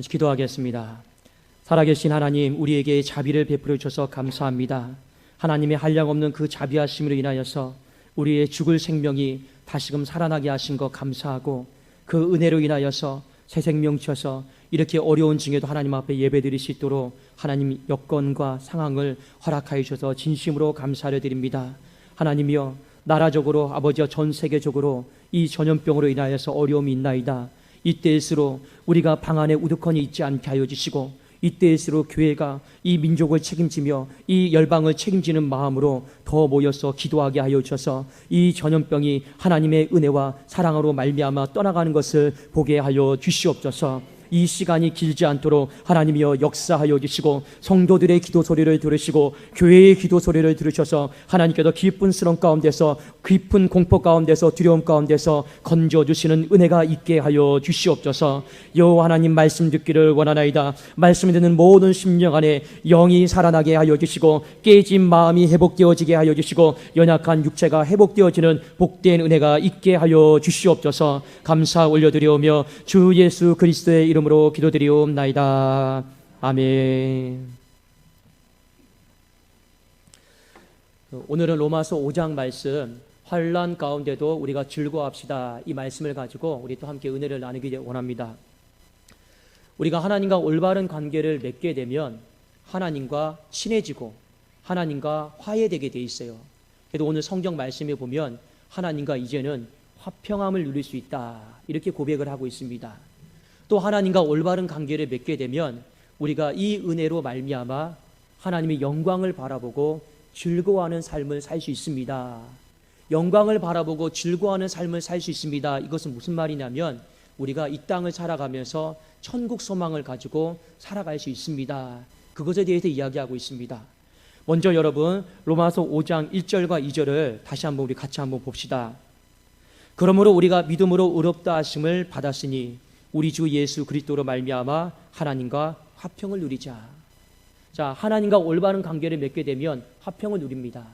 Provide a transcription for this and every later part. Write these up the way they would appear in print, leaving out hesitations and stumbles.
기도하겠습니다. 살아계신 하나님, 우리에게 자비를 베풀어 주셔서 감사합니다. 하나님의 한량없는 그 자비하심으로 인하여서 우리의 죽을 생명이 다시금 살아나게 하신 것 감사하고, 그 은혜로 인하여서 새 생명 주셔서 이렇게 어려운 중에도 하나님 앞에 예배드릴 수 있도록 하나님 여건과 상황을 허락하여 주셔서 진심으로 감사를 드립니다. 하나님이여, 나라적으로 아버지여 전 세계적으로 이 전염병으로 인하여서 어려움이 있나이다. 이때일수록 우리가 방 안에 우두커니 있지 않게 하여 주시고, 이때일수록 교회가 이 민족을 책임지며 이 열방을 책임지는 마음으로 더 모여서 기도하게 하여 주셔서 이 전염병이 하나님의 은혜와 사랑으로 말미암아 떠나가는 것을 보게 하여 주시옵소서. 이 시간이 길지 않도록 하나님이여 역사하여 주시고, 성도들의 기도 소리를 들으시고 교회의 기도 소리를 들으셔서 하나님께서 기쁜 스러움 가운데서, 깊은 공포 가운데서, 두려움 가운데서 건져주시는 은혜가 있게 하여 주시옵소서. 여호와 하나님 말씀 듣기를 원하나이다. 말씀 듣는 모든 심령 안에 영이 살아나게 하여 주시고, 깨진 마음이 회복되어지게 하여 주시고, 연약한 육체가 회복되어지는 복된 은혜가 있게 하여 주시옵소서. 감사 올려드리오며 주 예수 그리스도의 이름으로 기도드리옵나이다. 아멘. 오늘은 로마서 5장 말씀, 환난 가운데도 우리가 즐거워합시다, 이 말씀을 가지고 우리 또 함께 은혜를 나누기 원합니다. 우리가 하나님과 올바른 관계를 맺게 되면 하나님과 친해지고 하나님과 화해되게 돼 있어요. 그래도 오늘 성경 말씀에 보면 하나님과 이제는 화평함을 누릴 수 있다, 이렇게 고백을 하고 있습니다. 또 하나님과 올바른 관계를 맺게 되면 우리가 이 은혜로 말미암아 하나님의 영광을 바라보고 즐거워하는 삶을 살 수 있습니다. 영광을 바라보고 즐거워하는 삶을 살 수 있습니다. 이것은 무슨 말이냐면 우리가 이 땅을 살아가면서 천국 소망을 가지고 살아갈 수 있습니다. 그것에 대해서 이야기하고 있습니다. 먼저 여러분, 로마서 5장 1절과 2절을 다시 한번 우리 같이 한번 봅시다. 그러므로 우리가 믿음으로 의롭다 하심을 받았으니 우리 주 예수 그리스도로 말미암아 하나님과 화평을 누리자. 자, 하나님과 올바른 관계를 맺게 되면 화평을 누립니다.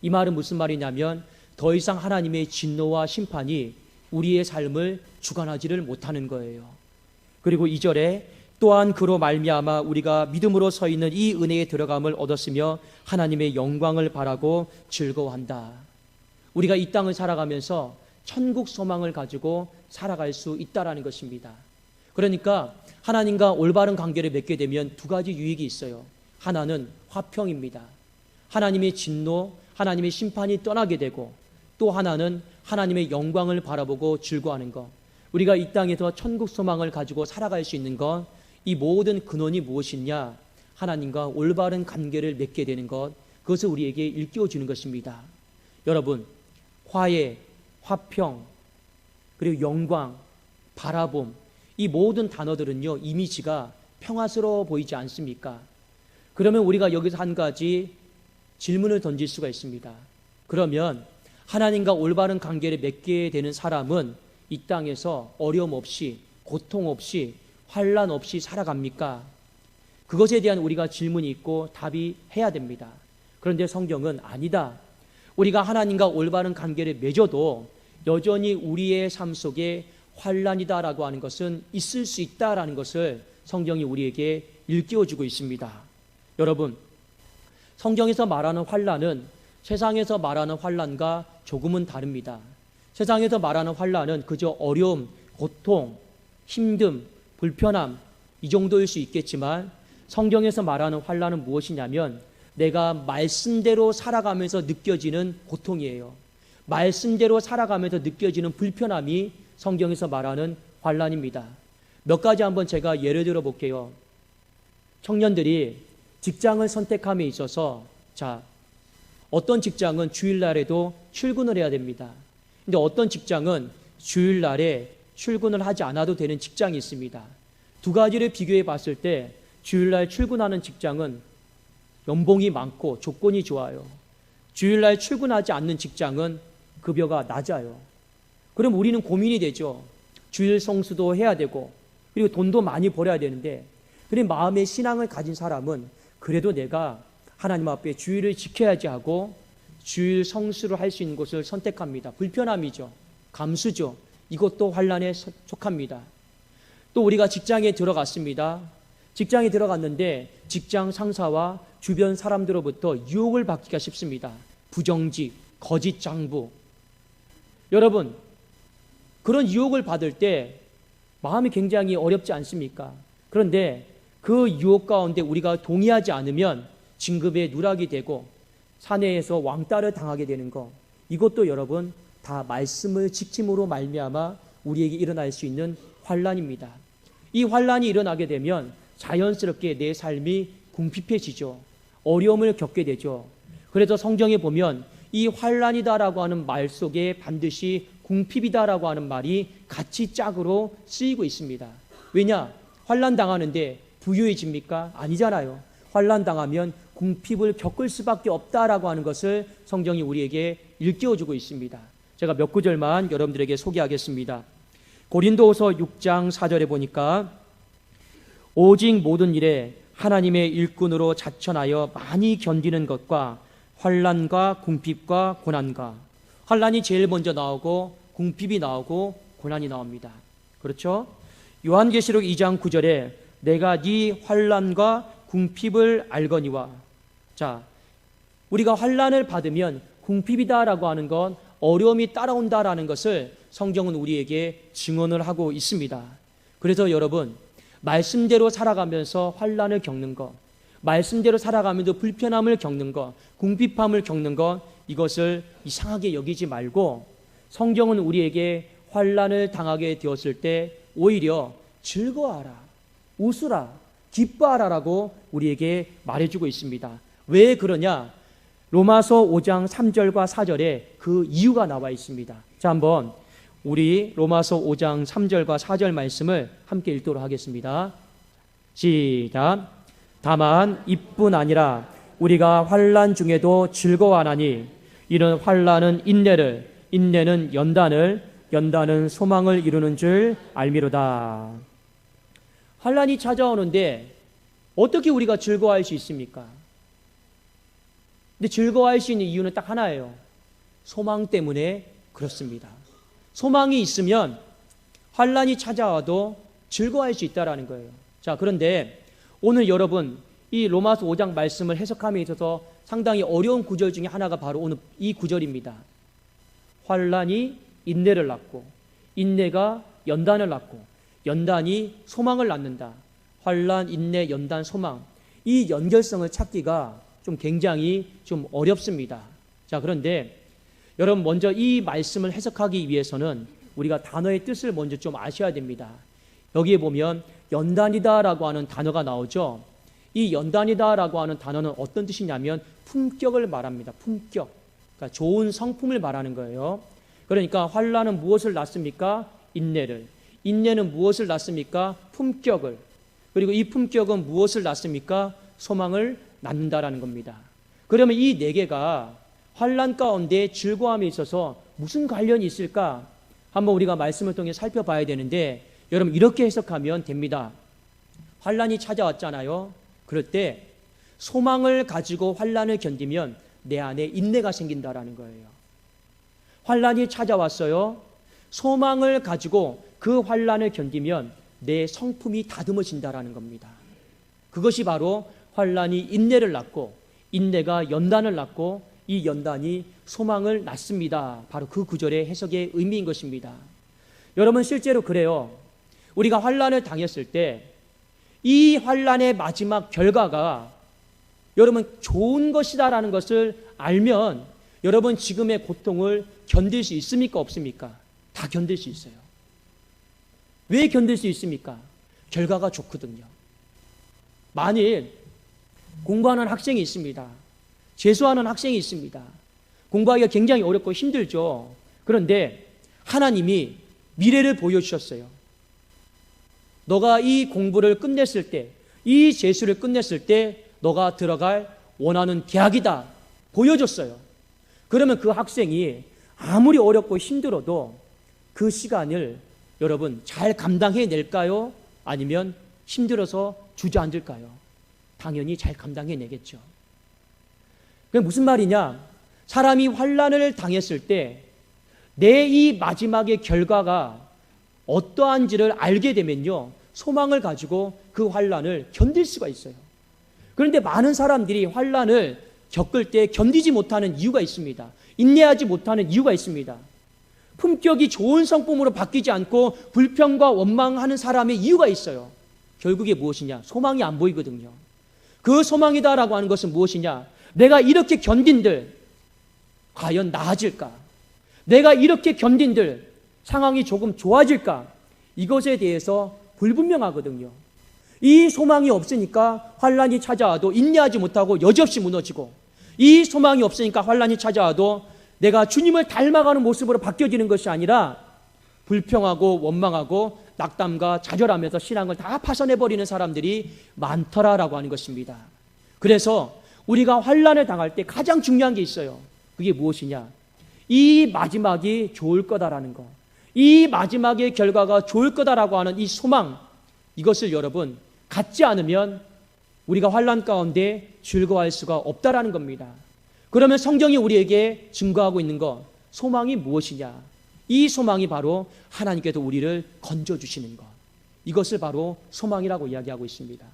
이 말은 무슨 말이냐면 더 이상 하나님의 진노와 심판이 우리의 삶을 주관하지를 못하는 거예요. 그리고 2절에 또한 그로 말미암아 우리가 믿음으로 서 있는 이 은혜에 들어감을 얻었으며 하나님의 영광을 바라고 즐거워한다. 우리가 이 땅을 살아가면서 천국 소망을 가지고 살아갈 수 있다라는 것입니다. 그러니까 하나님과 올바른 관계를 맺게 되면 두 가지 유익이 있어요. 하나는 화평입니다. 하나님의 진노, 하나님의 심판이 떠나게 되고, 또 하나는 하나님의 영광을 바라보고 즐거워하는 것. 우리가 이 땅에서 천국 소망을 가지고 살아갈 수 있는 것, 이 모든 근원이 무엇이냐? 하나님과 올바른 관계를 맺게 되는 것, 그것을 우리에게 일깨워 주는 것입니다. 여러분, 화해, 화평, 그리고 영광, 바라봄, 이 모든 단어들은요, 이미지가 평화스러워 보이지 않습니까? 그러면 우리가 여기서 한 가지 질문을 던질 수가 있습니다. 그러면 하나님과 올바른 관계를 맺게 되는 사람은 이 땅에서 어려움 없이, 고통 없이, 환난 없이 살아갑니까? 그것에 대한 우리가 질문이 있고 답이 해야 됩니다. 그런데 성경은 아니다. 우리가 하나님과 올바른 관계를 맺어도 여전히 우리의 삶 속에 환난이다라고 하는 것은 있을 수 있다라는 것을 성경이 우리에게 일깨워주고 있습니다. 여러분, 성경에서 말하는 환난은 세상에서 말하는 환난과 조금은 다릅니다. 세상에서 말하는 환난은 그저 어려움, 고통, 힘듦, 불편함, 이 정도일 수 있겠지만 성경에서 말하는 환난은 무엇이냐면 내가 말씀대로 살아가면서 느껴지는 고통이에요. 말씀대로 살아가면서 느껴지는 불편함이 성경에서 말하는 환난입니다. 몇 가지 한번 제가 예를 들어 볼게요. 청년들이 직장을 선택함에 있어서, 자, 어떤 직장은 주일날에도 출근을 해야 됩니다. 근데 어떤 직장은 주일날에 출근을 하지 않아도 되는 직장이 있습니다. 두 가지를 비교해 봤을 때 주일날 출근하는 직장은 연봉이 많고 조건이 좋아요. 주일날 출근하지 않는 직장은 급여가 낮아요. 그럼 우리는 고민이 되죠. 주일 성수도 해야 되고 그리고 돈도 많이 벌어야 되는데, 그런 마음의 신앙을 가진 사람은 그래도 내가 하나님 앞에 주일을 지켜야지 하고 주일 성수를 할 수 있는 곳을 선택합니다. 불편함이죠. 감수죠. 이것도 환난에 속합니다. 또 우리가 직장에 들어갔습니다. 직장에 들어갔는데 직장 상사와 주변 사람들로부터 유혹을 받기가 쉽습니다. 부정직, 거짓 장부. 여러분, 그런 유혹을 받을 때 마음이 굉장히 어렵지 않습니까? 그런데 그 유혹 가운데 우리가 동의하지 않으면 진급에 누락이 되고 사내에서 왕따를 당하게 되는 것, 이것도 여러분 다 말씀을 지킴으로 말미암아 우리에게 일어날 수 있는 환난입니다. 이 환난이 일어나게 되면 자연스럽게 내 삶이 궁핍해지죠. 어려움을 겪게 되죠. 그래서 성경에 보면 이 환난이다라고 하는 말 속에 반드시 궁핍이다라고 하는 말이 같이 짝으로 쓰이고 있습니다. 왜냐? 환난 당하는데 부유해집니까? 아니잖아요. 환난 당하면 궁핍을 겪을 수밖에 없다라고 하는 것을 성경이 우리에게 일깨워주고 있습니다. 제가 몇 구절만 여러분들에게 소개하겠습니다. 고린도후서 6장 4절에 보니까 오직 모든 일에 하나님의 일꾼으로 자천하여 많이 견디는 것과 환난과 궁핍과 고난과, 환난이 제일 먼저 나오고 궁핍이 나오고 고난이 나옵니다. 그렇죠? 요한계시록 2장 9절에 내가 네 환난과 궁핍을 알거니와. 자, 우리가 환난을 받으면 궁핍이다라고 하는 건 어려움이 따라온다라는 것을 성경은 우리에게 증언을 하고 있습니다. 그래서 여러분, 말씀대로 살아가면서 환난을 겪는 것, 말씀대로 살아가면서 불편함을 겪는 것, 궁핍함을 겪는 것, 이것을 이상하게 여기지 말고 성경은 우리에게 환난을 당하게 되었을 때 오히려 즐거워하라, 웃으라, 기뻐하라라고 우리에게 말해주고 있습니다. 왜 그러냐? 로마서 5장 3절과 4절에 그 이유가 나와 있습니다. 자, 한번 우리 로마서 5장 3절과 4절 말씀을 함께 읽도록 하겠습니다. 시작. 다만 이뿐 아니라 우리가 환난 중에도 즐거워하나니 이런 환난은 인내를, 인내는 연단을, 연단은 소망을 이루는 줄 알미로다. 환난이 찾아오는데 어떻게 우리가 즐거워할 수 있습니까? 근데 즐거워할 수 있는 이유는 딱 하나예요. 소망 때문에 그렇습니다. 소망이 있으면 환난이 찾아와도 즐거워할 수 있다라는 거예요. 자, 그런데 오늘 여러분 이 로마서 5장 말씀을 해석함에 있어서 상당히 어려운 구절 중에 하나가 바로 오늘 이 구절입니다. 환난이 인내를 낳고 인내가 연단을 낳고 연단이 소망을 낳는다. 환난, 인내, 연단, 소망. 이 연결성을 찾기가 좀 굉장히 좀 어렵습니다. 자, 그런데 여러분 먼저 이 말씀을 해석하기 위해서는 우리가 단어의 뜻을 먼저 좀 아셔야 됩니다. 여기에 보면 연단이다라고 하는 단어가 나오죠. 이 연단이다라고 하는 단어는 어떤 뜻이냐면 품격을 말합니다. 품격. 그러니까 좋은 성품을 말하는 거예요. 그러니까 환난은 무엇을 낳습니까? 인내를. 인내는 무엇을 낳습니까? 품격을. 그리고 이 품격은 무엇을 낳습니까? 소망을 낳는다라는 겁니다. 그러면 이 네 개가 환난 가운데 즐거움에 있어서 무슨 관련이 있을까? 한번 우리가 말씀을 통해 살펴봐야 되는데 여러분 이렇게 해석하면 됩니다. 환난이 찾아왔잖아요. 그럴 때 소망을 가지고 환난을 견디면 내 안에 인내가 생긴다라는 거예요. 환난이 찾아왔어요. 소망을 가지고 그 환난을 견디면 내 성품이 다듬어진다라는 겁니다. 그것이 바로 환난이 인내를 낳고 인내가 연단을 낳고 이 연단이 소망을 낳습니다. 바로 그 구절의 해석의 의미인 것입니다. 여러분 실제로 그래요. 우리가 환난을 당했을 때 이 환난의 마지막 결과가 여러분 좋은 것이다라는 것을 알면 여러분 지금의 고통을 견딜 수 있습니까? 없습니까? 다 견딜 수 있어요. 왜 견딜 수 있습니까? 결과가 좋거든요. 만일 공부하는 학생이 있습니다. 재수하는 학생이 있습니다. 공부하기가 굉장히 어렵고 힘들죠. 그런데 하나님이 미래를 보여주셨어요. 너가 이 공부를 끝냈을 때, 이 재수를 끝냈을 때 너가 들어갈 원하는 대학이다. 보여줬어요. 그러면 그 학생이 아무리 어렵고 힘들어도 그 시간을 여러분 잘 감당해낼까요? 아니면 힘들어서 주저앉을까요? 당연히 잘 감당해내겠죠. 그게 무슨 말이냐? 사람이 환난을 당했을 때 내 이 마지막의 결과가 어떠한지를 알게 되면요 소망을 가지고 그 환난을 견딜 수가 있어요. 그런데 많은 사람들이 환난을 겪을 때 견디지 못하는 이유가 있습니다. 인내하지 못하는 이유가 있습니다. 품격이 좋은 성품으로 바뀌지 않고 불평과 원망하는 사람의 이유가 있어요. 결국에 무엇이냐? 소망이 안 보이거든요. 그 소망이다라고 하는 것은 무엇이냐? 내가 이렇게 견딘들 과연 나아질까? 내가 이렇게 견딘들 상황이 조금 좋아질까? 이것에 대해서 불분명하거든요. 이 소망이 없으니까 환난이 찾아와도 인내하지 못하고 여지없이 무너지고, 이 소망이 없으니까 환난이 찾아와도 내가 주님을 닮아가는 모습으로 바뀌어지는 것이 아니라 불평하고 원망하고 낙담과 좌절하면서 신앙을 다 파손해버리는 사람들이 많더라라고 하는 것입니다. 그래서 우리가 환난을 당할 때 가장 중요한 게 있어요. 그게 무엇이냐? 이 마지막이 좋을 거다라는 거, 이 마지막의 결과가 좋을 거다라고 하는 이 소망, 이것을 여러분 갖지 않으면 우리가 환난 가운데 즐거워할 수가 없다라는 겁니다. 그러면 성경이 우리에게 증거하고 있는 것, 소망이 무엇이냐? 이 소망이 바로 하나님께서 우리를 건져주시는 것, 이것을 바로 소망이라고 이야기하고 있습니다.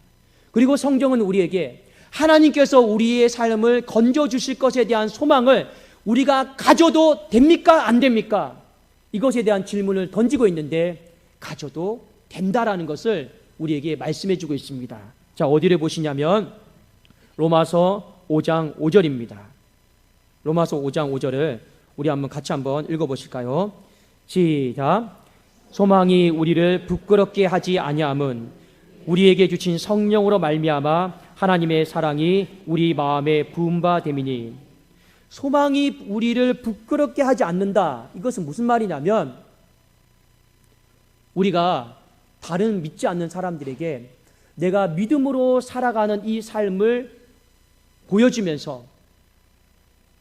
그리고 성경은 우리에게 하나님께서 우리의 삶을 건져주실 것에 대한 소망을 우리가 가져도 됩니까? 안 됩니까? 이것에 대한 질문을 던지고 있는데 가져도 된다라는 것을 우리에게 말씀해 주고 있습니다. 자, 어디를 보시냐면 로마서 5장 5절입니다. 로마서 5장 5절을 우리 같이 한번 읽어보실까요? 시작. 소망이 우리를 부끄럽게 하지 아니함은 우리에게 주신 성령으로 말미암아 하나님의 사랑이 우리 마음에 부은 바 됨이니. 소망이 우리를 부끄럽게 하지 않는다. 이것은 무슨 말이냐면 우리가 다른 믿지 않는 사람들에게 내가 믿음으로 살아가는 이 삶을 보여주면서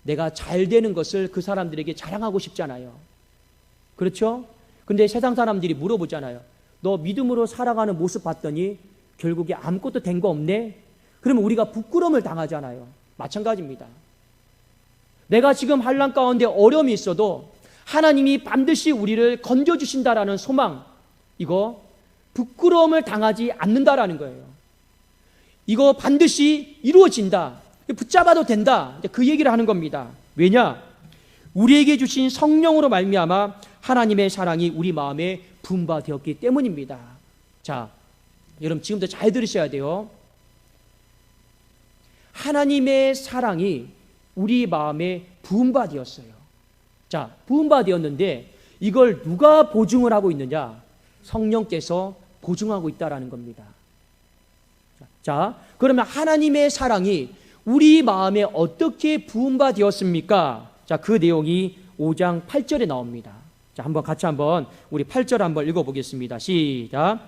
내가 잘 되는 것을 그 사람들에게 자랑하고 싶잖아요. 그렇죠? 근데 세상 사람들이 물어보잖아요. 너 믿음으로 살아가는 모습 봤더니 결국에 아무것도 된 거 없네? 그러면 우리가 부끄러움을 당하잖아요. 마찬가지입니다. 내가 지금 환난 가운데 어려움이 있어도 하나님이 반드시 우리를 건져주신다라는 소망, 이거 부끄러움을 당하지 않는다라는 거예요. 이거 반드시 이루어진다, 붙잡아도 된다, 그 얘기를 하는 겁니다. 왜냐? 우리에게 주신 성령으로 말미암아 하나님의 사랑이 우리 마음에 부은 바 되었기 때문입니다. 자, 여러분 지금부터 잘 들으셔야 돼요. 하나님의 사랑이 우리 마음에 부은 바 되었어요. 자, 부은 바 되었는데 이걸 누가 보증을 하고 있느냐? 성령께서 보증하고 있다라는 겁니다. 자, 그러면 하나님의 사랑이 우리 마음에 어떻게 부은 바 되었습니까? 자, 그 내용이 5장 8절에 나옵니다. 자, 같이 우리 8절 한번 읽어보겠습니다. 시작.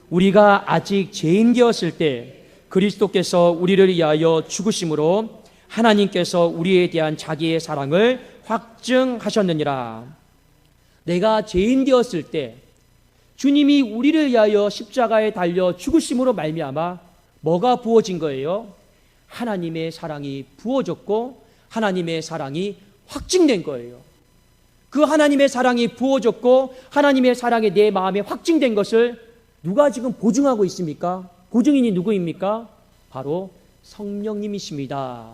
우리가 아직 죄인 되었을 때 그리스도께서 우리를 위하여 죽으심으로 하나님께서 우리에 대한 자기의 사랑을 확증하셨느니라. 내가 죄인 되었을 때 주님이 우리를 위하여 십자가에 달려 죽으심으로 말미암아 뭐가 부어진 거예요? 하나님의 사랑이 부어졌고 하나님의 사랑이 확증된 거예요. 그 하나님의 사랑이 부어졌고 하나님의 사랑이 내 마음에 확증된 것을 누가 지금 보증하고 있습니까? 보증인이 누구입니까? 바로 성령님이십니다.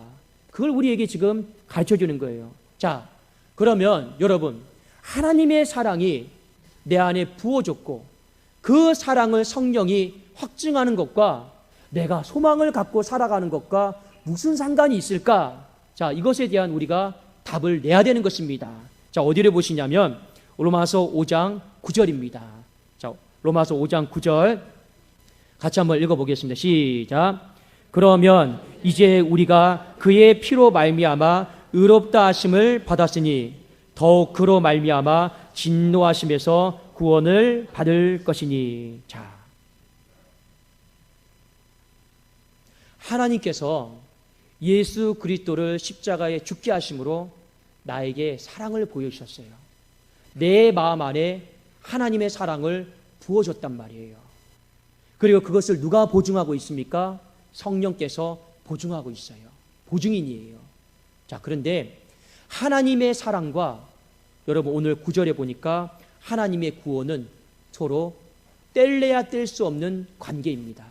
그걸 우리에게 지금 가르쳐주는 거예요. 자, 그러면 여러분, 하나님의 사랑이 내 안에 부어졌고 그 사랑을 성령이 확증하는 것과 내가 소망을 갖고 살아가는 것과 무슨 상관이 있을까? 자, 이것에 대한 우리가 답을 내야 되는 것입니다. 자, 어디를 보시냐면 로마서 5장 9절입니다. 자, 로마서 5장 9절 같이 한번 읽어보겠습니다. 시작. 그러면 이제 우리가 그의 피로 말미암아 의롭다 하심을 받았으니 더욱 그로 말미암아 진노하심에서 구원을 받을 것이니. 자, 하나님께서 예수 그리스도를 십자가에 죽게 하심으로 나에게 사랑을 보여주셨어요. 내 마음 안에 하나님의 사랑을 부어줬단 말이에요. 그리고 그것을 누가 보증하고 있습니까? 성령께서 보증하고 있어요. 보증인이에요. 자, 그런데 하나님의 사랑과 여러분 오늘 9절에 보니까 하나님의 구원은 서로 뗄래야 뗄 수 없는 관계입니다.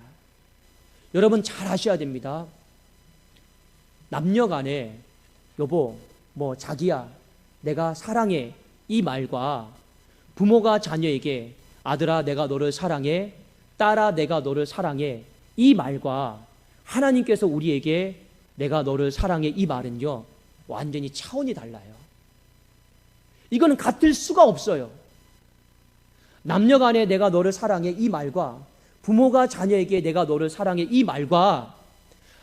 여러분 잘 아셔야 됩니다. 남녀 간에 여보, 자기야, 내가 사랑해 이 말과 부모가 자녀에게 아들아, 내가 너를 사랑해, 딸아, 내가 너를 사랑해 이 말과 하나님께서 우리에게 내가 너를 사랑해 이 말은요, 완전히 차원이 달라요. 이거는 같을 수가 없어요. 남녀 간에 내가 너를 사랑해 이 말과 부모가 자녀에게 내가 너를 사랑해 이 말과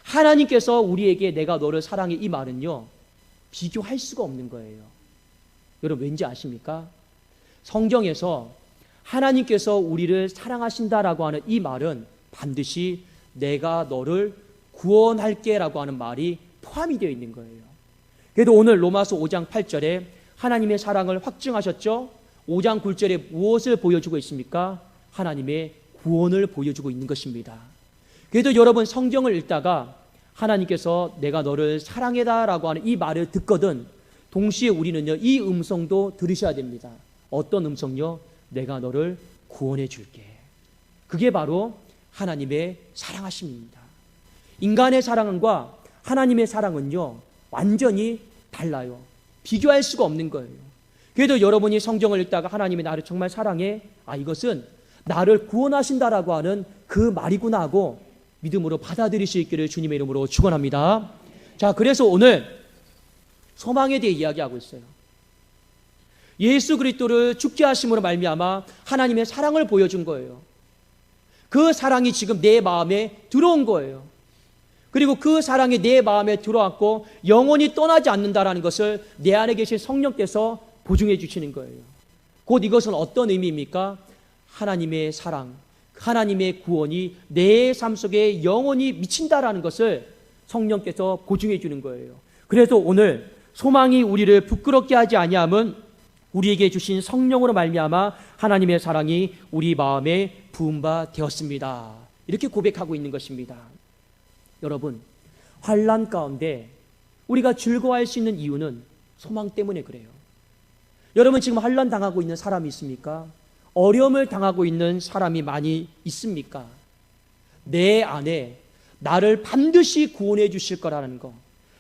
하나님께서 우리에게 내가 너를 사랑해 이 말은요, 비교할 수가 없는 거예요. 여러분 왠지 아십니까? 성경에서 하나님께서 우리를 사랑하신다라고 하는 이 말은 반드시 내가 너를 구원할게 라고 하는 말이 포함이 되어 있는 거예요. 그래도 오늘 로마서 5장 8절에 하나님의 사랑을 확증하셨죠? 5장 9절에 무엇을 보여주고 있습니까? 하나님의 구원을 보여주고 있는 것입니다. 그래도 여러분 성경을 읽다가 하나님께서 내가 너를 사랑해다라고 하는 이 말을 듣거든 동시에 우리는요, 이 음성도 들으셔야 됩니다. 어떤 음성요? 내가 너를 구원해 줄게. 그게 바로 하나님의 사랑하심입니다. 인간의 사랑과 하나님의 사랑은요, 완전히 달라요. 비교할 수가 없는 거예요. 그래도 여러분이 성경을 읽다가 하나님이 나를 정말 사랑해, 이것은 나를 구원하신다라고 하는 그 말이구나 하고 믿음으로 받아들일 수 있기를 주님의 이름으로 축원합니다. 자, 그래서 오늘 소망에 대해 이야기하고 있어요. 예수 그리스도를 죽게 하심으로 말미암아 하나님의 사랑을 보여준 거예요. 그 사랑이 지금 내 마음에 들어온 거예요. 그리고 그 사랑이 내 마음에 들어왔고 영원히 떠나지 않는다라는 것을 내 안에 계신 성령께서 보증해 주시는 거예요. 곧 이것은 어떤 의미입니까? 하나님의 사랑, 하나님의 구원이 내 삶 속에 영원히 미친다라는 것을 성령께서 보증해 주는 거예요. 그래서 오늘 소망이 우리를 부끄럽게 하지 아니함은 우리에게 주신 성령으로 말미암아 하나님의 사랑이 우리 마음에 부은 바 되었습니다. 이렇게 고백하고 있는 것입니다. 여러분, 환난 가운데 우리가 즐거워할 수 있는 이유는 소망 때문에 그래요. 여러분 지금 환난 당하고 있는 사람이 있습니까? 어려움을 당하고 있는 사람이 많이 있습니까? 내 안에 나를 반드시 구원해 주실 거라는 거,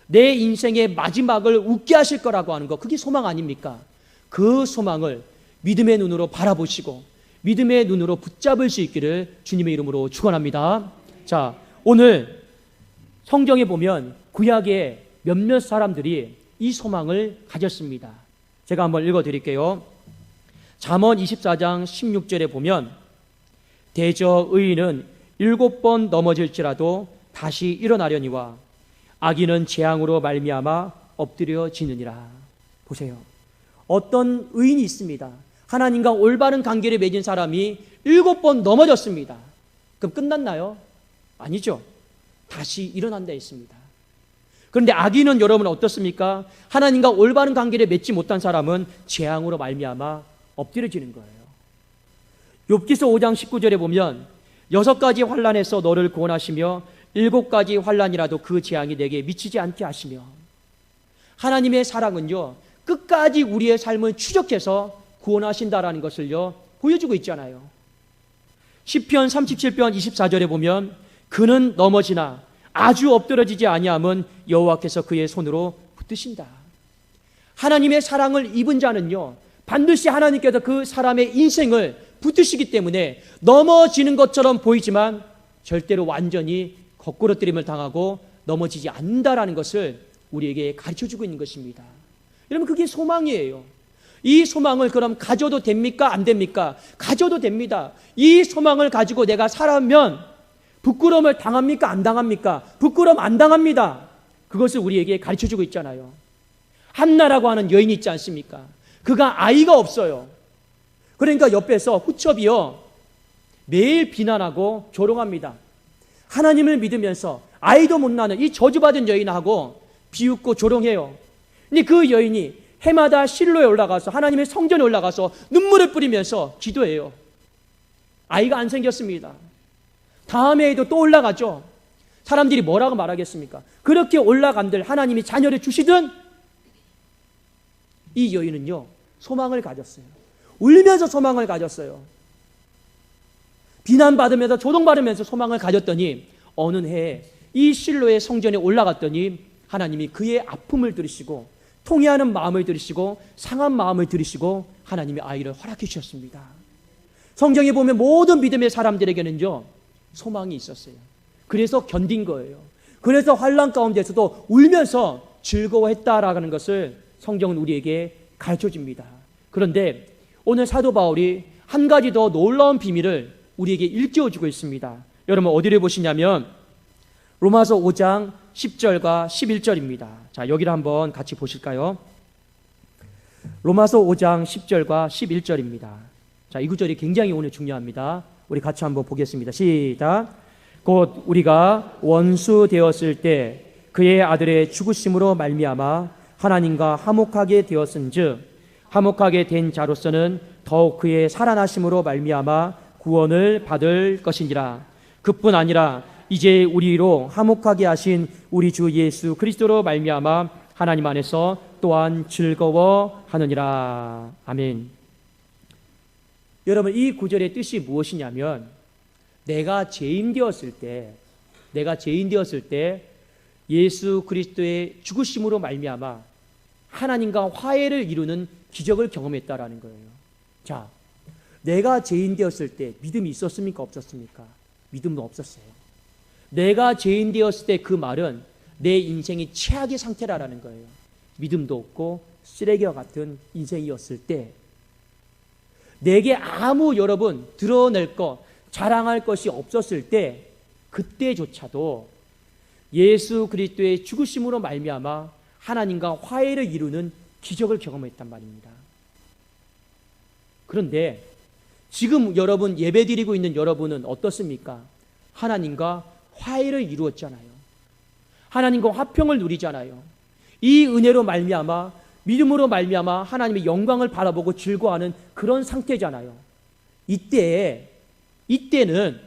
내 인생의 마지막을 웃게 하실 거라고 하는 거, 그게 소망 아닙니까? 그 소망을 믿음의 눈으로 바라보시고 믿음의 눈으로 붙잡을 수 있기를 주님의 이름으로 축원합니다. 자, 오늘 성경에 보면 구약의 몇몇 사람들이 이 소망을 가졌습니다. 제가 한번 읽어드릴게요. 잠언 24장 16절에 보면 대저 의인은 7번 넘어질지라도 다시 일어나려니와 악인은 재앙으로 말미암아 엎드려지느니라. 보세요. 어떤 의인이 있습니다. 하나님과 올바른 관계를 맺은 사람이 7번 넘어졌습니다. 그럼 끝났나요? 아니죠. 다시 일어난다 했습니다. 그런데 악인은 여러분 어떻습니까? 하나님과 올바른 관계를 맺지 못한 사람은 재앙으로 말미암아 엎드려지는 거예요. 욥기서 5장 19절에 보면 6가지 환난에서 너를 구원하시며 7가지 환난이라도 그 재앙이 내게 미치지 않게 하시며, 하나님의 사랑은요 끝까지 우리의 삶을 추적해서 구원하신다라는 것을요 보여주고 있잖아요. 시편 37편 24절에 보면 그는 넘어지나 아주 엎드러지지 아니함은 여호와께서 그의 손으로 붙드신다. 하나님의 사랑을 입은 자는요 반드시 하나님께서 그 사람의 인생을 붙드시기 때문에 넘어지는 것처럼 보이지만 절대로 완전히 거꾸로뜨림을 당하고 넘어지지 않는다라는 것을 우리에게 가르쳐주고 있는 것입니다. 여러분 그게 소망이에요. 이 소망을 그럼 가져도 됩니까? 안 됩니까? 가져도 됩니다. 이 소망을 가지고 내가 살아면 부끄러움을 당합니까? 안 당합니까? 부끄러움 안 당합니다. 그것을 우리에게 가르쳐주고 있잖아요. 한나라고 하는 여인이 있지 않습니까? 그가 아이가 없어요. 그러니까 옆에서 후첩이요 매일 비난하고 조롱합니다. 하나님을 믿으면서 아이도 못 낳는 이 저주받은 여인하고 비웃고 조롱해요. 근데 그 여인이 해마다 실로에 올라가서 하나님의 성전에 올라가서 눈물을 뿌리면서 기도해요. 아이가 안 생겼습니다. 다음 해에도 또 올라가죠. 사람들이 뭐라고 말하겠습니까? 그렇게 올라간들 하나님이 자녀를 주시든, 이 여인은요 소망을 가졌어요. 울면서 소망을 가졌어요. 비난받으면서 조롱받으면서 소망을 가졌더니 어느 해에 이 실로의 성전에 올라갔더니 하나님이 그의 아픔을 들으시고 통회하는 마음을 들으시고 상한 마음을 들으시고 하나님이 아이를 허락해 주셨습니다. 성경에 보면 모든 믿음의 사람들에게는요 소망이 있었어요. 그래서 견딘 거예요. 그래서 환난 가운데서도 울면서 즐거워했다라는 것을 성경은 우리에게 가르쳐 줍니다. 그런데 오늘 사도 바울이 한 가지 더 놀라운 비밀을 우리에게 일깨워주고 있습니다. 여러분 어디를 보시냐면 로마서 5장 10절과 11절입니다. 자, 여기를 한번 같이 보실까요? 로마서 5장 10절과 11절입니다. 자, 이 구절이 굉장히 오늘 중요합니다. 우리 같이 한번 보겠습니다. 시작. 곧 우리가 원수 되었을 때 그의 아들의 죽으심으로 말미암아 하나님과 화목하게 되었은즉 화목하게 된 자로서는 더욱 그의 살아나심으로 말미암아 구원을 받을 것이니라. 그뿐 아니라 이제 우리로 화목하게 하신 우리 주 예수 그리스도로 말미암아 하나님 안에서 또한 즐거워하느니라. 아멘. 여러분 이 구절의 뜻이 무엇이냐면 내가 죄인 되었을 때 예수 그리스도의 죽으심으로 말미암아 하나님과 화해를 이루는 기적을 경험했다라는 거예요. 자, 내가 죄인 되었을 때 믿음이 있었습니까? 없었습니까? 믿음도 없었어요. 내가 죄인 되었을 때 그 말은 내 인생이 최악의 상태라는 거예요. 믿음도 없고 쓰레기와 같은 인생이었을 때 내게 아무 여러분 드러낼 것, 자랑할 것이 없었을 때 그때조차도 예수 그리스도의 죽으심으로 말미암아 하나님과 화해를 이루는 기적을 경험했단 말입니다. 그런데 지금 여러분 예배드리고 있는 여러분은 어떻습니까? 하나님과 화해를 이루었잖아요. 하나님과 화평을 누리잖아요. 이 은혜로 말미암아 믿음으로 말미암아 하나님의 영광을 바라보고 즐거워하는 그런 상태잖아요. 이때는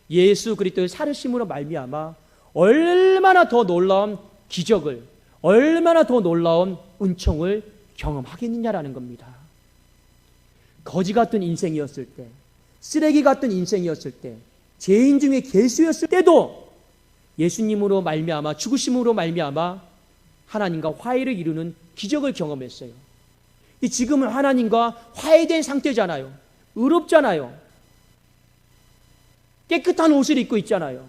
예수 그리스도의 살으심으로 말미암아 얼마나 더 놀라운 기적을, 얼마나 더 놀라운 은총을 경험하겠느냐라는 겁니다. 거지 같은 인생이었을 때, 쓰레기 같은 인생이었을 때, 죄인 중에 괴수였을 때도 예수님으로 말미암아 죽으심으로 말미암아 하나님과 화해를 이루는 기적을 경험했어요. 지금은 하나님과 화해된 상태잖아요. 의롭잖아요. 깨끗한 옷을 입고 있잖아요.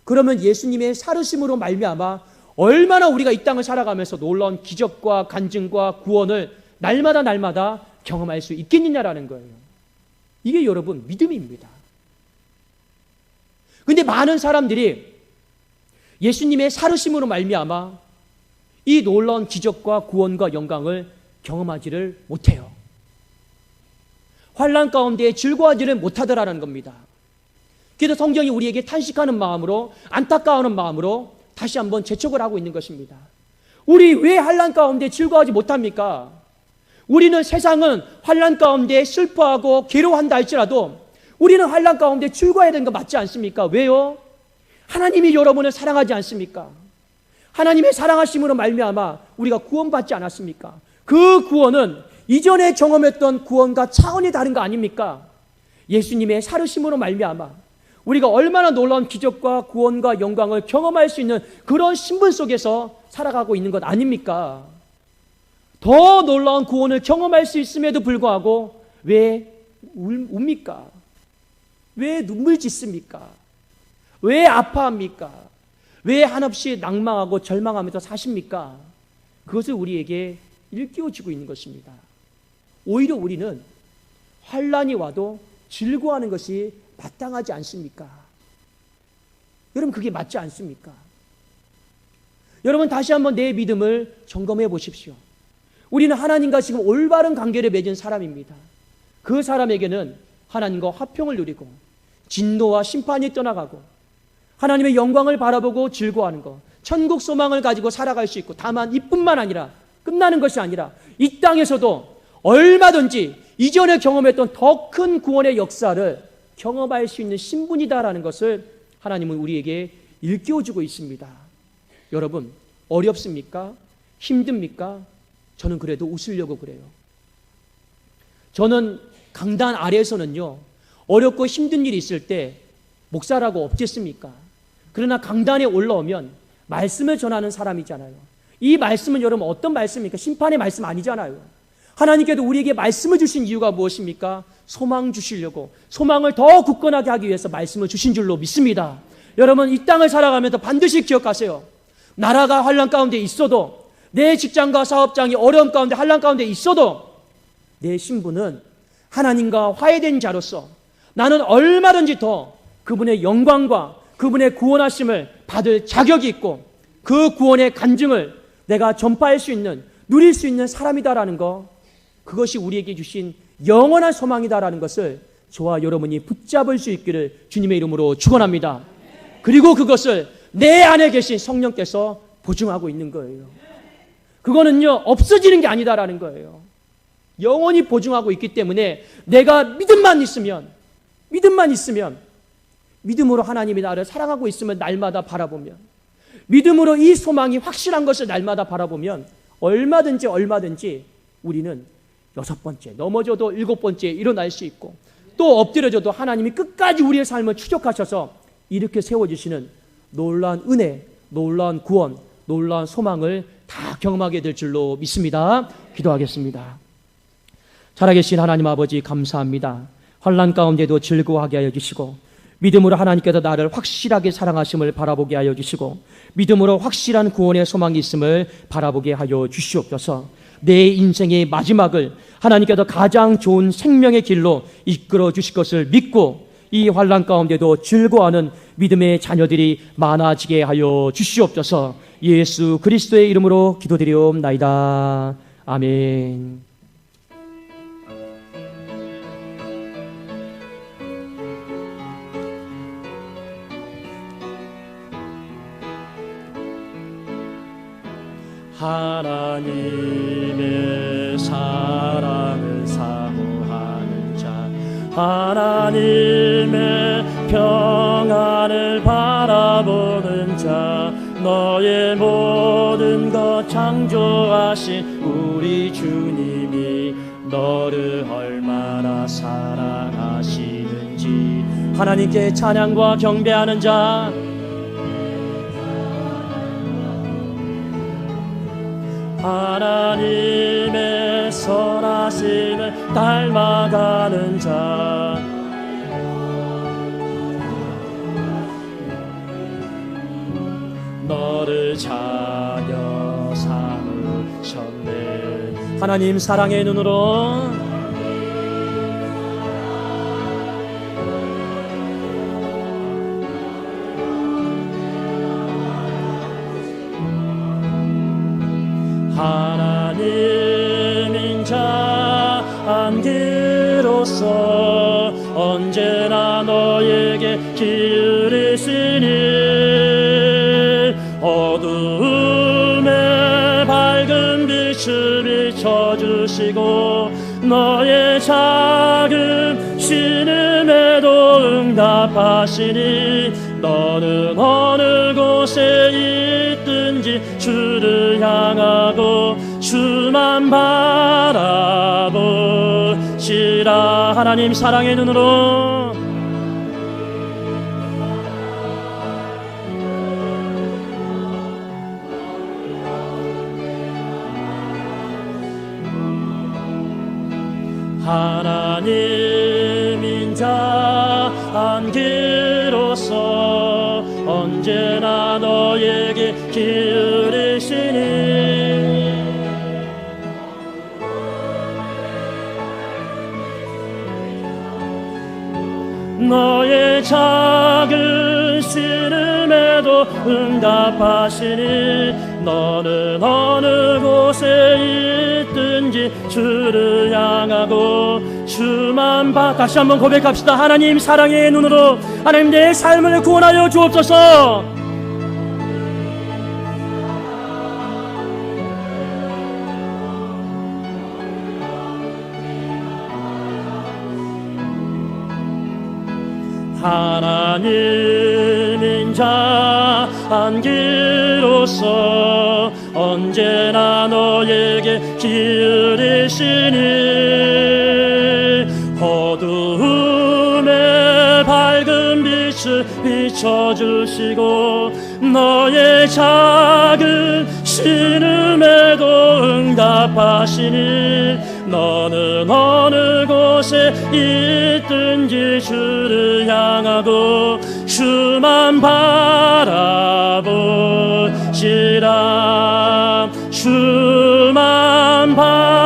그러면 예수님의 살으심으로 말미암아 얼마나 우리가 이 땅을 살아가면서 놀라운 기적과 간증과 구원을 날마다 경험할 수 있겠느냐라는 거예요. 이게 여러분 믿음입니다. 근데 많은 사람들이 예수님의 살으심으로 말미암아 이 놀라운 기적과 구원과 영광을 경험하지를 못해요. 환난 가운데 즐거워하지를 못하더라는 겁니다. 그래서 성경이 우리에게 탄식하는 마음으로 안타까워하는 마음으로 다시 한번 재촉을 하고 있는 것입니다. 우리 왜 환난 가운데 즐거워하지 못합니까? 우리는 세상은 환난 가운데 슬퍼하고 괴로워한다 할지라도 우리는 환난 가운데 즐거워해야 되는 거 맞지 않습니까? 왜요? 하나님이 여러분을 사랑하지 않습니까? 하나님의 사랑하심으로 말미암아 우리가 구원받지 않았습니까? 그 구원은 이전에 경험했던 구원과 차원이 다른 거 아닙니까? 예수님의 살으심으로 말미암아 우리가 얼마나 놀라운 기적과 구원과 영광을 경험할 수 있는 그런 신분 속에서 살아가고 있는 것 아닙니까? 더 놀라운 구원을 경험할 수 있음에도 불구하고 왜 웁니까? 왜 눈물 짓습니까? 왜 아파합니까? 왜 한없이 낭망하고 절망하면서 사십니까? 그것을 우리에게 일깨워주고 있는 것입니다. 오히려 우리는 환난이 와도 즐거워하는 것이 마땅하지 않습니까? 여러분 그게 맞지 않습니까? 여러분 다시 한번 내 믿음을 점검해 보십시오. 우리는 하나님과 지금 올바른 관계를 맺은 사람입니다. 그 사람에게는 하나님과 화평을 누리고 진노와 심판이 떠나가고 하나님의 영광을 바라보고 즐거워하는 것, 천국 소망을 가지고 살아갈 수 있고 다만 이뿐만 아니라 끝나는 것이 아니라 이 땅에서도 얼마든지 이전에 경험했던 더 큰 구원의 역사를 경험할 수 있는 신분이다라는 것을 하나님은 우리에게 일깨워주고 있습니다. 여러분 어렵습니까? 힘듭니까? 저는 그래도 웃으려고 그래요. 저는 강단 아래에서는요 어렵고 힘든 일이 있을 때 목사라고 없겠습니까? 그러나 강단에 올라오면 말씀을 전하는 사람이잖아요. 이 말씀은 여러분 어떤 말씀입니까? 심판의 말씀 아니잖아요. 하나님께도 우리에게 말씀을 주신 이유가 무엇입니까? 소망 주시려고, 소망을 더 굳건하게 하기 위해서 말씀을 주신 줄로 믿습니다. 여러분, 이 땅을 살아가면서 반드시 기억하세요. 나라가 환난 가운데 있어도, 내 직장과 사업장이 어려움 가운데 환난 가운데 있어도 내 신분은 하나님과 화해된 자로서 나는 얼마든지 더 그분의 영광과 그분의 구원하심을 받을 자격이 있고 그 구원의 간증을 내가 전파할 수 있는, 누릴 수 있는 사람이다라는 거, 그것이 우리에게 주신 영원한 소망이다라는 것을 저와 여러분이 붙잡을 수 있기를 주님의 이름으로 축원합니다. 그리고 그것을 내 안에 계신 성령께서 보증하고 있는 거예요. 그거는요, 없어지는 게 아니다라는 거예요. 영원히 보증하고 있기 때문에 내가 믿음만 있으면, 믿음으로 하나님이 나를 사랑하고 있으면 날마다 바라보면, 믿음으로 이 소망이 확실한 것을 날마다 바라보면 얼마든지 우리는 6번째, 넘어져도 7번째 일어날 수 있고, 또 엎드려져도 하나님이 끝까지 우리의 삶을 추적하셔서 이렇게 세워주시는 놀라운 은혜, 놀라운 구원, 놀라운 소망을 다 경험하게 될 줄로 믿습니다. 기도하겠습니다. 살아계신 하나님 아버지, 감사합니다. 환난 가운데도 즐거워하게 하여 주시고, 믿음으로 하나님께서 나를 확실하게 사랑하심을 바라보게 하여 주시고, 믿음으로 확실한 구원의 소망이 있음을 바라보게 하여 주시옵소서. 내 인생의 마지막을 하나님께서 가장 좋은 생명의 길로 이끌어 주실 것을 믿고, 이 환난 가운데도 즐거워하는 믿음의 자녀들이 많아지게 하여 주시옵소서. 예수 그리스도의 이름으로 기도드리옵나이다. 아멘. 하나님의 사랑을 사모하는 자, 하나님의 평안을 바라보는 자, 너의 모든 것 창조하신 우리 주님이 너를 얼마나 사랑하시는지 하나님께 찬양과 경배하는 자, 하나님의 선하심을 닮아가는 자, 너를 자녀 삼으셨네. 하나님 사랑의 눈으로 하나님인 자 안기로서 언제나 너에게 기울이시니, 어두움에 밝은 빛을 비춰주시고 너의 작은 신음에도 응답하시니, 너는 어느 곳에 있든지 주를 향하고 주만 바라보시라. 하나님 사랑의 눈으로 하나님인 자 안기로서 언제나 너에게 기울이시니, 너의 작은 신음에도 응답하시니, 너는 어느 곳에 있든지 주를 향하고 주만 다시 한번 고백합시다. 하나님 사랑의 눈으로 하나님 내 삶을 구원하여 주옵소서. 하나님인 자 안기로서 언제나 너에게 기울이시니, 어두움에 비춰주시고 너의 작은 신음에도 응답하시니 너는 어느 곳에 있든지 주를 향하고 주만 바라보시라. 주만 바라보시라.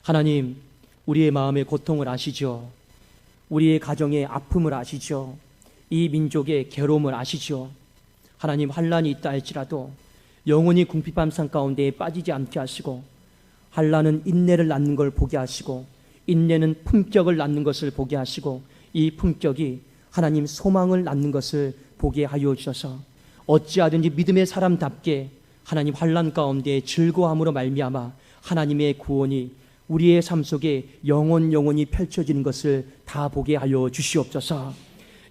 하나님, 우리의 마음의 고통을 아시죠? 우리의 가정의 아픔을 아시죠? 이 민족의 괴로움을 아시죠? 하나님, 환난이 있다 할지라도 영원히 궁핍한 삶 가운데에 빠지지 않게 하시고, 환난은 인내를 낳는 걸 보게 하시고, 인내는 품격을 낳는 것을 보게 하시고, 이 품격이 하나님 소망을 낳는 것을 보게 하여 주셔서 어찌하든지 믿음의 사람답게 하나님 환난 가운데 즐거움으로 말미암아 하나님의 구원이 우리의 삶 속에 영원히 펼쳐지는 것을 다 보게 하여 주시옵소서.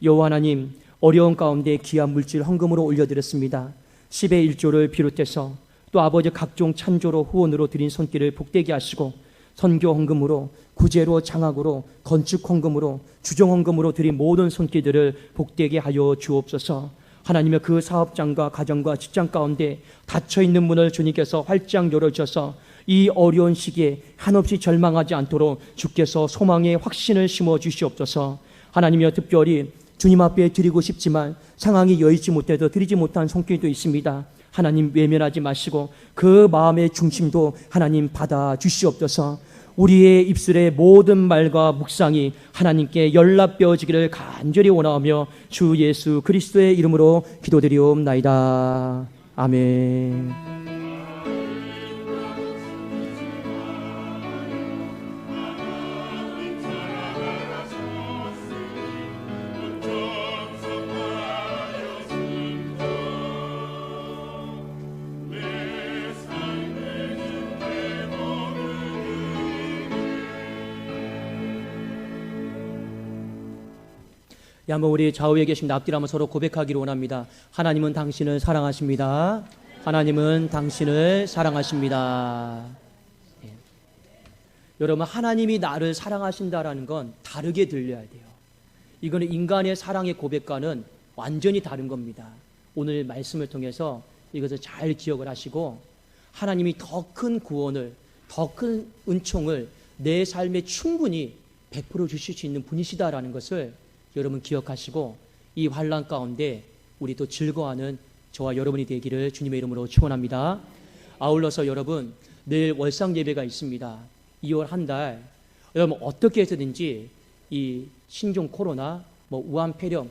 여호와 하나님, 어려운 가운데 귀한 물질 헌금으로 올려드렸습니다. 10의 1조를 비롯해서 또 아버지 각종 찬조로 후원으로 드린 손길을 복되게 하시고, 선교 헌금으로, 구제로, 장학으로, 건축 헌금으로, 주정 헌금으로 드린 모든 손길들을 복되게 하여 주옵소서. 하나님의 그 사업장과 가정과 직장 가운데 닫혀있는 문을 주님께서 활짝 열어주셔서 이 어려운 시기에 한없이 절망하지 않도록 주께서 소망의 확신을 심어 주시옵소서. 하나님이여, 특별히 주님 앞에 드리고 싶지만 상황이 여의치 못해도 드리지 못한 손길도 있습니다. 하나님, 외면하지 마시고 그 마음의 중심도 하나님 받아 주시옵소서. 우리의 입술의 모든 말과 묵상이 하나님께 연락되어지기를 간절히 원하며 주 예수 그리스도의 이름으로 기도드리옵나이다. 아멘. 한번 우리 좌우에 계신 앞뒤를 한번 서로 고백하기를 원합니다. 하나님은 당신을 사랑하십니다. 하나님은 당신을 사랑하십니다. 네. 여러분, 하나님이 나를 사랑하신다라는 건 다르게 들려야 돼요. 이거는 인간의 사랑의 고백과는 완전히 다른 겁니다. 오늘 말씀을 통해서 이것을 잘 기억을 하시고, 하나님이 더 큰 구원을, 더 큰 은총을 내 삶에 충분히 베풀어 주실 수 있는 분이시다라는 것을 여러분 기억하시고, 이 환난 가운데 우리 또 즐거워하는 저와 여러분이 되기를 주님의 이름으로 축원합니다. 아울러서 여러분, 내일 월상 예배가 있습니다. 2월 한 달 여러분 어떻게 해서든지 이 신종 코로나, 우한 폐렴,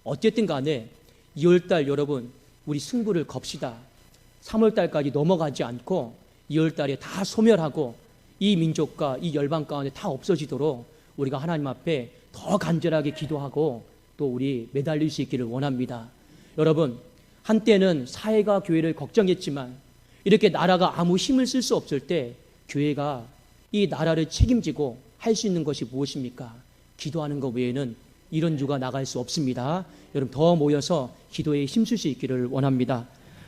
어쨌든 간에 2월 달 여러분 우리 승부를 겁시다. 3월 달까지 넘어가지 않고 2월 달에 다 소멸하고 이 민족과 이 열방 가운데 다 없어지도록 우리가 하나님 앞에 더 간절하게 기도하고 또 우리 매달릴 수 있기를 원합니다. 여러분, 한때는 사회가 교회를 걱정했지만 이렇게 나라가 아무 힘을 쓸 수 없을 때 교회가 이 나라를 책임지고 할 수 있는 것이 무엇입니까? 기도하는 것 외에는 이런 유가 나갈 수 없습니다. 여러분, 더 모여서 기도에 힘쓸 수 있기를 원합니다.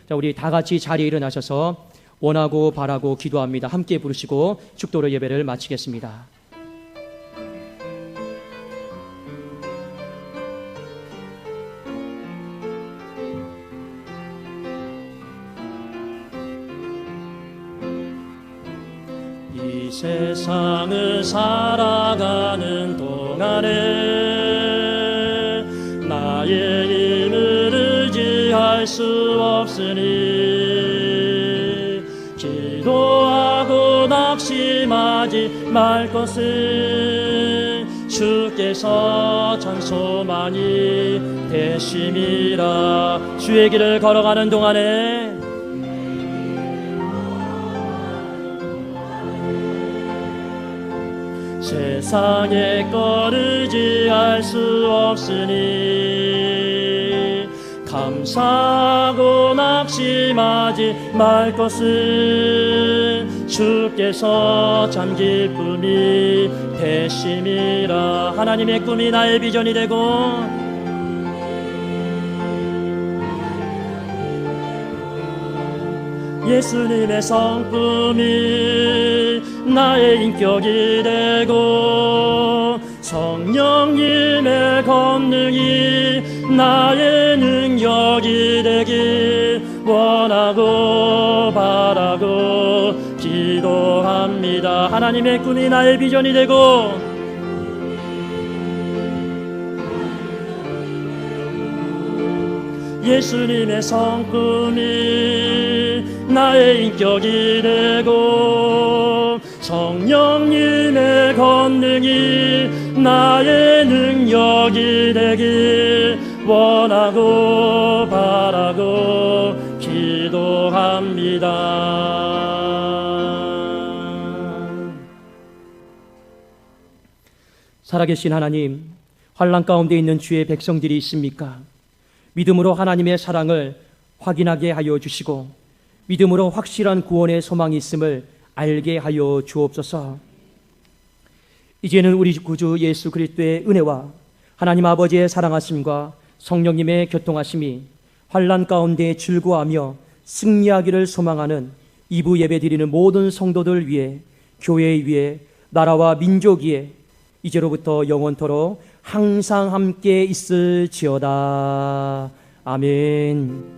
자, 우리 다 같이 자리에 일어나셔서 원하고 바라고 기도합니다. 함께 부르시고 축도로 예배를 마치겠습니다. 이 세상을 살아가는 동안에 나의 힘을 의지할 수 없으니 기도하고 낙심하지 말 것은 주께서 찬송만이 되심이라. 주의 길을 걸어가는 동안에 세상의 것 의지할 수 없으니 감사하고 낙심하지 말 것은 주께서 참 기쁨이 되심이라. 하나님의 꿈이 나의 비전이 되고 예수님의 성품이 나의 인격이 되고 성령님의 권능이 나의 능력이 되길 원하고 바라고 기도합니다. 하나님의 꿈이 나의 비전이 되고 예수님의 성품이 나의 인격이 되고 성령님의 권능이 나의 능력이 되길 원하고 바라고 기도합니다. 살아계신 하나님, 환난 가운데 있는 주의 백성들이 있습니까? 믿음으로 하나님의 사랑을 확인하게 하여 주시고 믿음으로 확실한 구원의 소망이 있음을 알게 하여 주옵소서. 이제는 우리 구주 예수 그리스도의 은혜와 하나님 아버지의 사랑하심과 성령님의 교통하심이 환난 가운데 즐거워하며 승리하기를 소망하는 2부 예배 드리는 모든 성도들 위해, 교회 위에, 나라와 민족 위에 이제로부터 영원토록 항상 함께 있을지어다. 아멘.